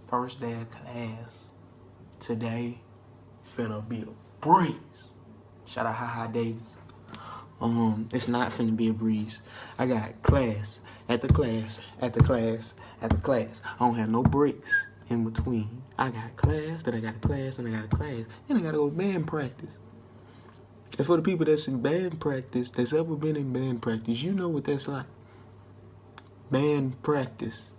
First day of class. Today, finna be a breeze. Shout out Ha Davis. It's not finna be a breeze. I got class, after class, after class, after class. I don't have no breaks in between. I got class, then I got a class, then I got a class, then I gotta go to band practice. And for the people that's in band practice, that's ever been in band practice, you know what that's like. Band practice.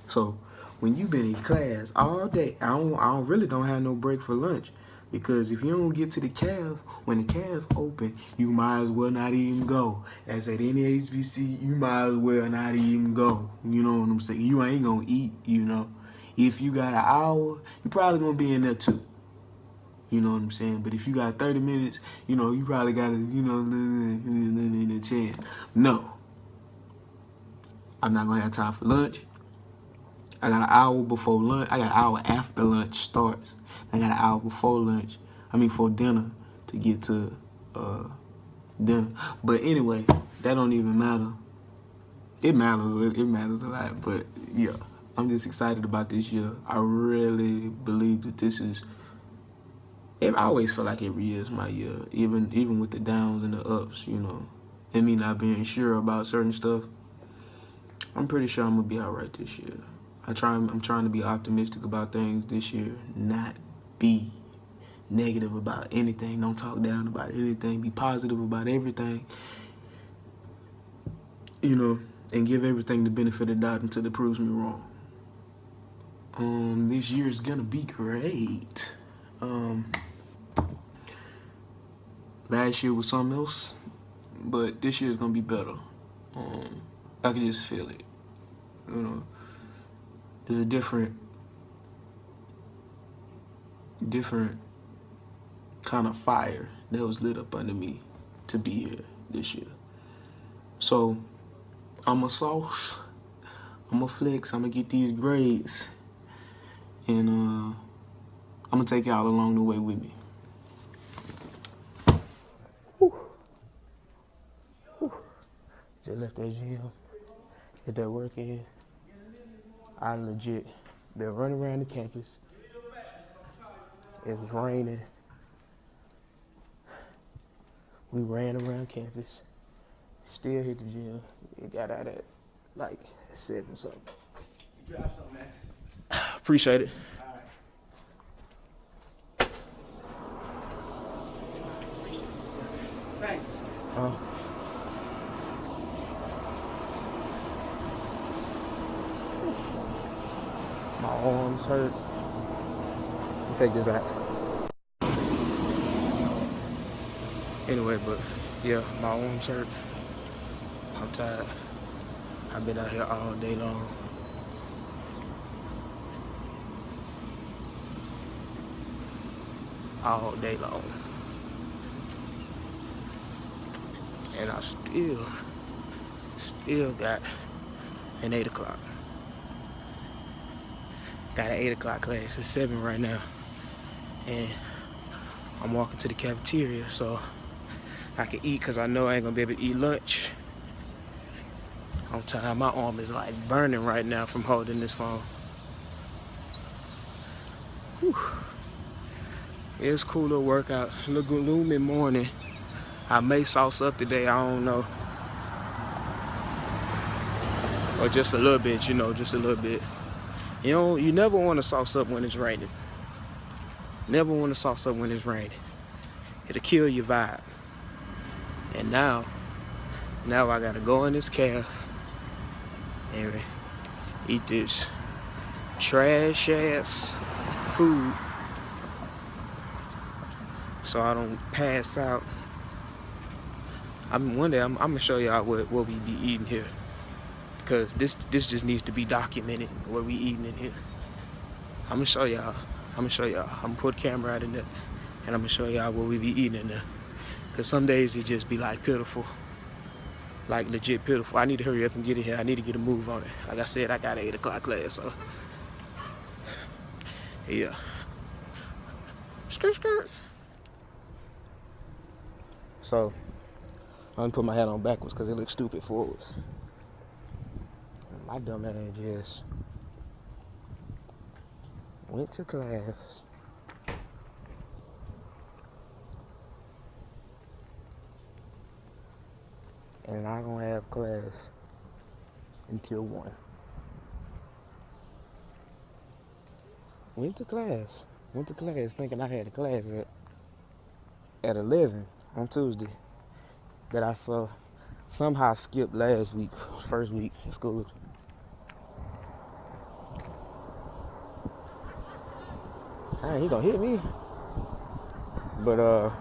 So when you been in class all day, I really don't have no break for lunch. Because if you don't get to the calf, when the calf open, you might as well not even go. As at any HBC, you might as well not even go. You know what I'm saying? You ain't gonna eat, you know. If you got an hour, you probably gonna be in there too. You know what I'm saying? But if you got 30 minutes, you know, you probably got a chance. No. I'm not gonna have time for lunch. I got an hour before lunch. I got an hour after lunch starts. I got an hour before lunch. For dinner to get to dinner. But anyway, that don't even matter. It matters. It matters a lot. But yeah, I'm just excited about this year. I really believe that this is. I always feel like every year is my year, even with the downs and the ups. You know, and me not being sure about certain stuff. I'm pretty sure I'm gonna be all right this year. I'm trying to be optimistic about things this year, not be negative about anything. Don't talk down about anything. Be positive about everything. You know, and give everything the benefit of the doubt until it proves me wrong. This year is gonna be great. Last year was something else, but this year is gonna be better. I can just feel it. You know, there's a different kind of fire that was lit up under me to be here this year. So I'm a sauce, I'm a flex, I'm gonna get these grades, and I'm gonna take y'all along the way with me. Just left that gym, hit that work in. I legit been running around the campus. It was raining. We ran around campus. Still hit the gym. It got out at like 7 something. You dropped something, man. Appreciate it. All right. Thanks. My arms hurt. Take this out. Anyway, but yeah, my arms hurt. I'm tired. I've been out here all day long. All day long. And I still got an 8 o'clock. Got an 8 o'clock class. It's 7 right now. And I'm walking to the cafeteria so I can eat, because I know I ain't gonna be able to eat lunch on time. My arm is like burning right now from holding this phone. Whew. It's cool little workout. A little gloomy morning. I may sauce up today, I don't know. Or just a little bit, you know, just a little bit. You never want to sauce up when it's raining. Never want to sauce up when it's raining. It'll kill your vibe. And now I gotta go in this calf and eat this trash ass food so I don't pass out. One day I'm gonna show y'all what we be eating here, because this just needs to be documented, what we eating in here. I'm gonna show y'all. I'm gonna put the camera out in there, and I'm gonna show y'all what we be eating in there. Cause some days it just be like pitiful, like legit pitiful. I need to hurry up and get in here. I need to get a move on it. Like I said, I got an 8 o'clock class, so yeah. Skirt. So I'm gonna put my hat on backwards because it looks stupid forwards. My dumb ass just Went to class. And not gonna have class until 1. Went to class thinking I had a class at 11 on Tuesday that I saw somehow skipped last week, first week of school. Hey, he gonna hit me. But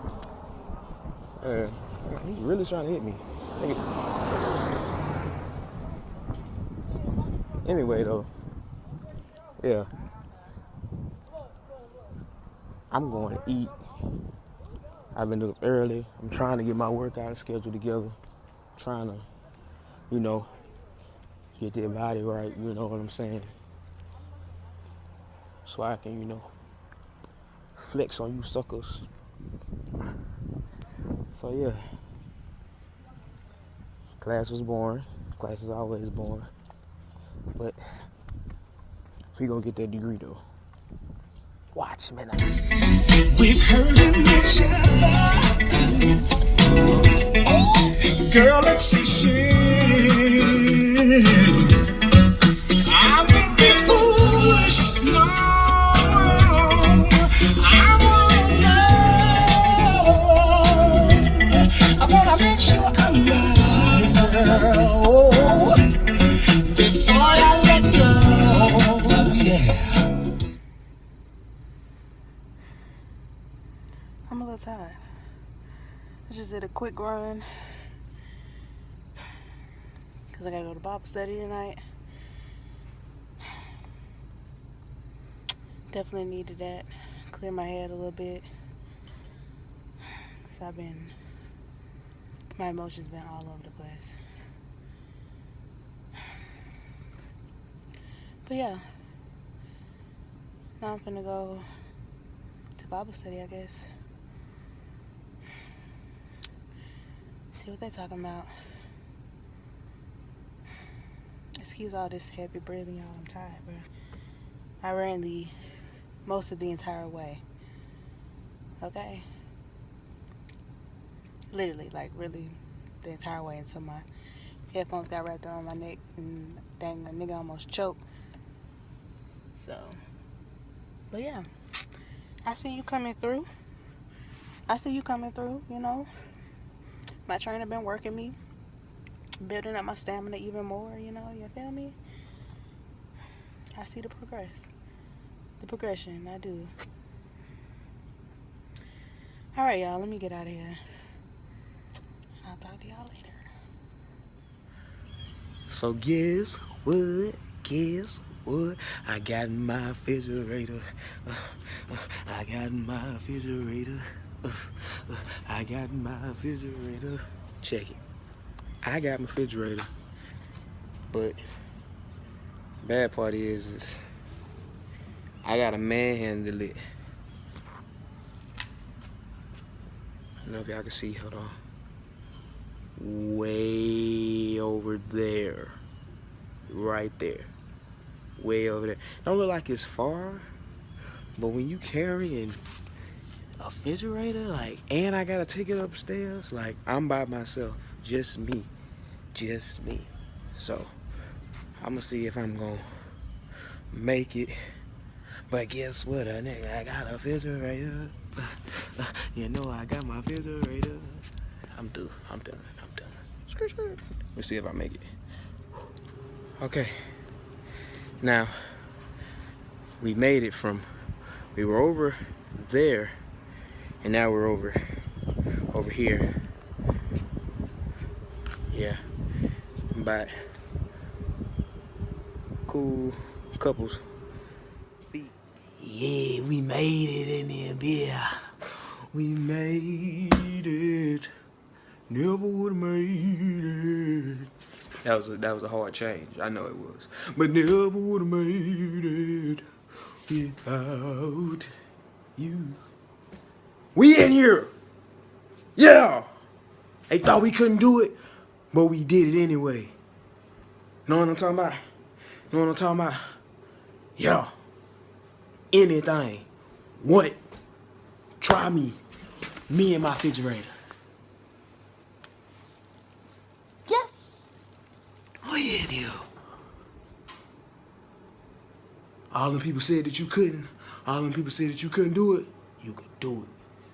he's really trying to hit me. Anyway though, yeah. I'm going to eat. I've been up early. I'm trying to get my workout schedule together. Trying to, get their body right, you know what I'm saying? So I can, flex on you suckers. So yeah. Class was boring. Class is always boring. But we gonna get that degree though. Watch me now. We've heard each other. Girl, let's see shit. I won't be foolish, no. I wanna know. I wanna make sure I'm right, girl, before I let go, yeah. I'm a little tired. I just did a quick run because I gotta go to Bible study tonight. Definitely needed that. Clear my head a little bit. Because my emotions been all over the place. But yeah. Now I'm finna go to Bible study, I guess. See what they talking about. Excuse all this heavy breathing, y'all. I'm tired, bro. I ran most of the entire way. Okay? Literally, like really the entire way until my headphones got wrapped around my neck and dang, a nigga almost choked. So, but yeah. I see you coming through. My trainer been working me, building up my stamina even more, you feel me? I see the progression, I do. All right, y'all, let me get out of here. I'll talk to y'all later. So guess what? I got my refrigerator. I got my refrigerator. Check it. I got my refrigerator. But bad part is I gotta manhandle it. I don't know if y'all can see. Hold on. Way over there. Right there. Way over there. Don't look like it's far, but when you carrying a refrigerator, and I gotta take it upstairs, I'm by myself, just me. So I'm gonna see if I'm gonna make it. But guess what, nigga, I got a refrigerator. I got my refrigerator. I'm done. Let's see if I make it. Okay. Now, we made it we were over there, and now we're over here. Yeah, about cool couples feet. Yeah, we made it in there, yeah. We made it. Never would've made it. That was a hard change. I know it was. But never would've made it without you. We in here. Yeah. They thought we couldn't do it, but we did it anyway. Know what I'm talking about? Yeah. anything. What? Try me. Me and my refrigerator. Yes. Oh yeah, deal. All them people said that you couldn't. All them people said that you couldn't do it. You could do it.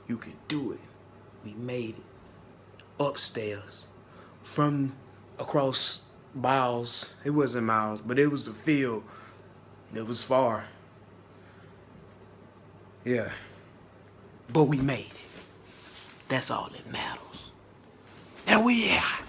You could do it. We made it. Upstairs. From across miles. It wasn't miles, but it was a field. It was far. Yeah. But we made it. That's all that matters. And we out.